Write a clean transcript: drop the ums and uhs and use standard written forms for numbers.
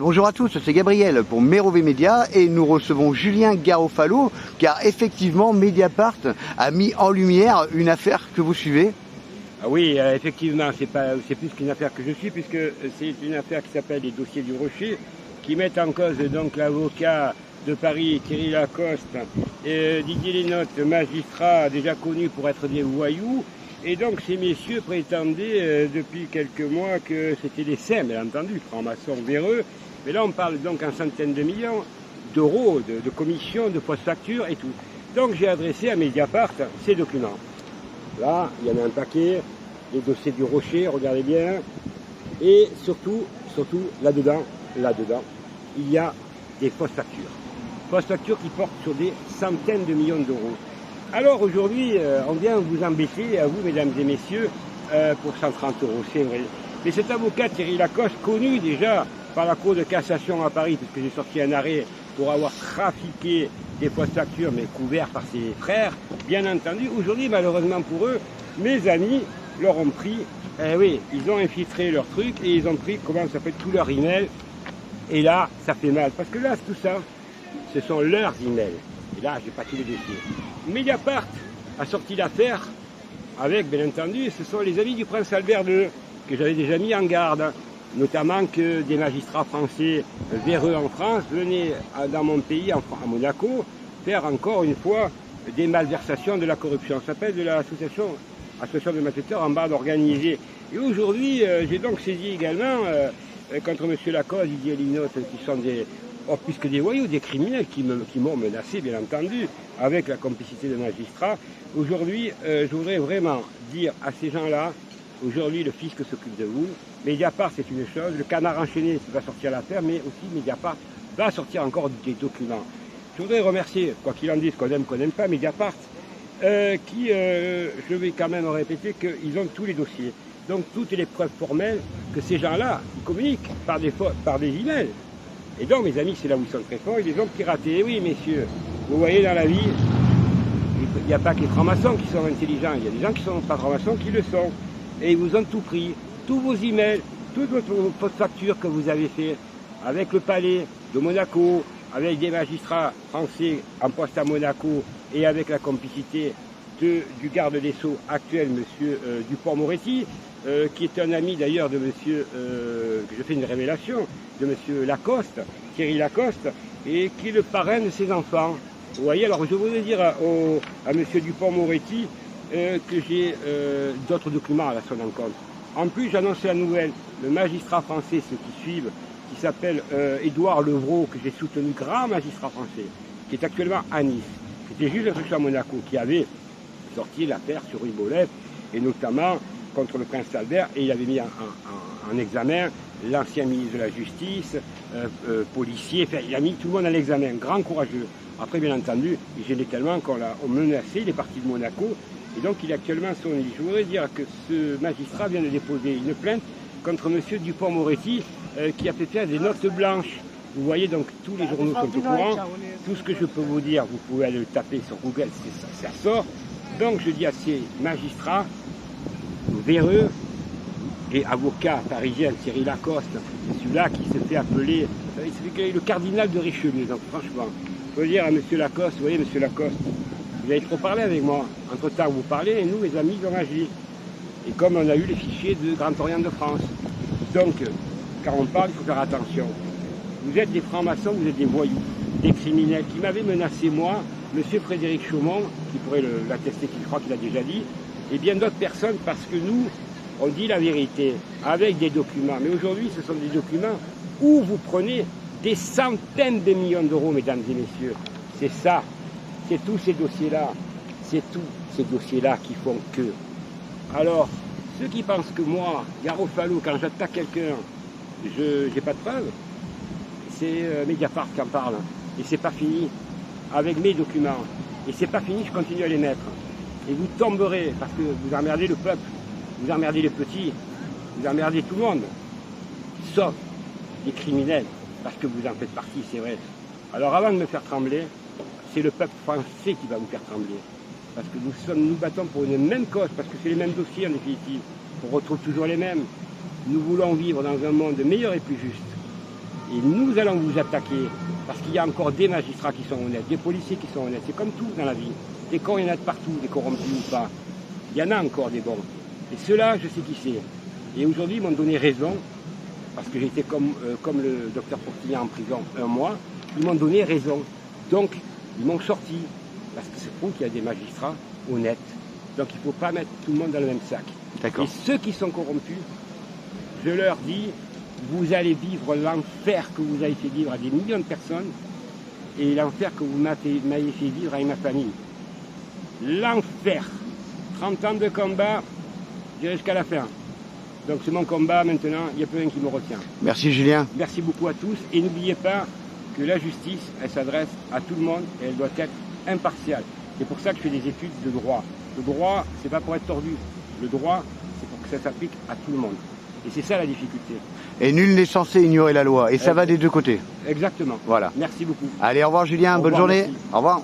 Bonjour à tous, c'est Gabriel pour Mérovée Média et nous recevons Julien Garofalo car effectivement Mediapart a mis en lumière une affaire que vous suivez. Ah oui, effectivement, c'est plus qu'une affaire que je suis puisque c'est une affaire qui s'appelle les dossiers du Rocher qui mettent en cause donc l'avocat de Paris, Thierry Lacoste, et Didier Lenotte, magistrat déjà connu pour être des voyous. Et donc ces messieurs prétendaient depuis quelques mois que c'était des saints, bien entendu, francs-maçons véreux. Mais là on parle donc en centaines de millions d'euros de commissions, de post-factures et tout. Donc j'ai adressé à Mediapart ces documents. Là, il y en a un paquet, les dossiers du Rocher, regardez bien. Et surtout là-dedans, il y a des post-factures. Post-factures qui portent sur des centaines de millions d'euros. Alors aujourd'hui, on vient vous embêter, à vous mesdames et messieurs, pour 130 €, c'est vrai. Mais cet avocat Thierry Lacoste, connu déjà par la Cour de cassation à Paris, puisque j'ai sorti un arrêt pour avoir trafiqué des post-factures, mais couverts par ses frères, bien entendu, aujourd'hui, malheureusement pour eux, mes amis leur ont pris, oui, ils ont infiltré leur truc et ils ont pris, comment ça s'appelle, tous leurs emails. Et là, ça fait mal, parce que là, tout ça, ce sont leurs emails. Et là, j'ai pas tous les dossiers. Mediapart a sorti l'affaire avec, bien entendu, ce sont les amis du prince Albert II, que j'avais déjà mis en garde, notamment que des magistrats français véreux en France venaient dans mon pays, à Monaco, faire encore une fois des malversations, de la corruption. Ça s'appelle de l'association de malfaiteurs en bande organisée. Et aujourd'hui, j'ai donc saisi également contre M. Lacoste, Didier Lenotte, qui sont plus que des voyous, des criminels qui m'ont menacé, bien entendu, avec la complicité de magistrats. Aujourd'hui, je voudrais vraiment dire à ces gens-là, aujourd'hui, le fisc s'occupe de vous. Mediapart, c'est une chose. Le canard enchaîné va sortir l'affaire, mais aussi Mediapart va sortir encore des documents. Je voudrais remercier, quoi qu'il en dise, qu'on n'aime pas, Mediapart, qui, je vais quand même répéter, qu'ils ont tous les dossiers. Donc, toutes les preuves formelles que ces gens-là, ils communiquent par des emails. Et donc, mes amis, c'est là où ils sont très forts, ils les ont piratés. Et oui, messieurs, vous voyez, dans la vie, il n'y a pas que les francs-maçons qui sont intelligents, il y a des gens qui ne sont pas francs-maçons qui le sont. Et ils vous ont tout pris, tous vos emails, toutes vos post-factures que vous avez fait avec le palais de Monaco, avec des magistrats français en poste à Monaco et avec la complicité du garde des Sceaux actuel, M. Dupond-Moretti, qui est un ami d'ailleurs de M. Je fais une révélation, de M. Lacoste, Thierry Lacoste, et qui est le parrain de ses enfants. Vous voyez, alors je voudrais dire à M. Dupond-Moretti que j'ai d'autres documents à son encontre. En plus, j'annonce la nouvelle, le magistrat français, ceux qui suivent, qui s'appelle Édouard Levrault, que j'ai soutenu, grand magistrat français, qui est actuellement à Nice, qui était juge d'instruction à Monaco, qui avait sorti l'affaire sur Ribolet, et notamment contre le prince Albert, et il avait mis en examen l'ancien ministre de la Justice, policier, enfin, il a mis tout le monde à l'examen, grand courageux. Après, bien entendu, il gênait tellement qu'on l'a menacé, il est parti de Monaco, et donc il est actuellement son lit. Je voudrais dire que ce magistrat vient de déposer une plainte contre M. Dupond-Moretti, qui a fait faire des notes blanches. Vous voyez, donc tous les journaux sont au courant. Tout ce que je peux vous dire, vous pouvez aller le taper sur Google, ça sort. Donc je dis à ces magistrats véreux et avocats parisiens, Thierry Lacoste, celui-là qui se fait appeler, le cardinal de Richelieu. Donc franchement, je veux dire à M. Lacoste, vous voyez, M. Lacoste, vous avez trop parlé avec moi. Entre-temps, vous parlez et nous, les amis, on agit. Et comme on a eu les fichiers de Grand Orient de France. Donc, quand on parle, il faut faire attention. Vous êtes des francs-maçons, vous êtes des voyous, des criminels qui m'avaient menacé, moi, M. Frédéric Chaumont, qui pourrait l'attester, qui croit qu'il a déjà dit, et bien d'autres personnes, parce que nous, on dit la vérité, avec des documents. Mais aujourd'hui, ce sont des documents où vous prenez des centaines de millions d'euros, mesdames et messieurs. C'est ça. C'est tous ces dossiers-là. C'est tous ces dossiers-là qui font que. Alors, ceux qui pensent que moi, Garofalo, quand j'attaque quelqu'un, je n'ai pas de preuves, c'est Mediapart qui en parle. Et c'est pas fini avec mes documents. Et c'est pas fini, je continue à les mettre. Et vous tomberez, parce que vous emmerdez le peuple, vous emmerdez les petits, vous emmerdez tout le monde. Sauf les criminels, parce que vous en faites partie, c'est vrai. Alors avant de me faire trembler, c'est le peuple français qui va vous faire trembler. Parce que nous battons pour une même cause, parce que c'est les mêmes dossiers en définitive. On retrouve toujours les mêmes. Nous voulons vivre dans un monde meilleur et plus juste. Et nous allons vous attaquer, parce qu'il y a encore des magistrats qui sont honnêtes, des policiers qui sont honnêtes. C'est comme tout dans la vie. Des cons, il y en a de partout, des corrompus ou pas. Il y en a encore des bons. Et ceux-là, je sais qui c'est. Et aujourd'hui, ils m'ont donné raison, parce que j'étais comme le docteur Portillan en prison 1 mois. Ils m'ont donné raison. Donc, ils m'ont sorti, parce que c'est prouve qu'il y a des magistrats honnêtes. Donc, il ne faut pas mettre tout le monde dans le même sac. Et ceux qui sont corrompus, je leur dis, vous allez vivre l'enfer que vous avez fait vivre à des millions de personnes et l'enfer que vous m'avez fait vivre avec ma famille. L'enfer. 30 ans de combat, j'irai jusqu'à la fin. Donc c'est mon combat maintenant, il n'y a plus rien qui me retient. Merci Julien. Merci beaucoup à tous et n'oubliez pas que la justice, elle s'adresse à tout le monde et elle doit être impartiale. C'est pour ça que je fais des études de droit. Le droit, c'est pas pour être tordu. Le droit, c'est pour que ça s'applique à tout le monde. Et c'est ça la difficulté. Et nul n'est censé ignorer la loi. Et ça va des deux côtés. Exactement. Voilà. Merci beaucoup. Allez, au revoir Julien, bonne journée. Merci. Au revoir.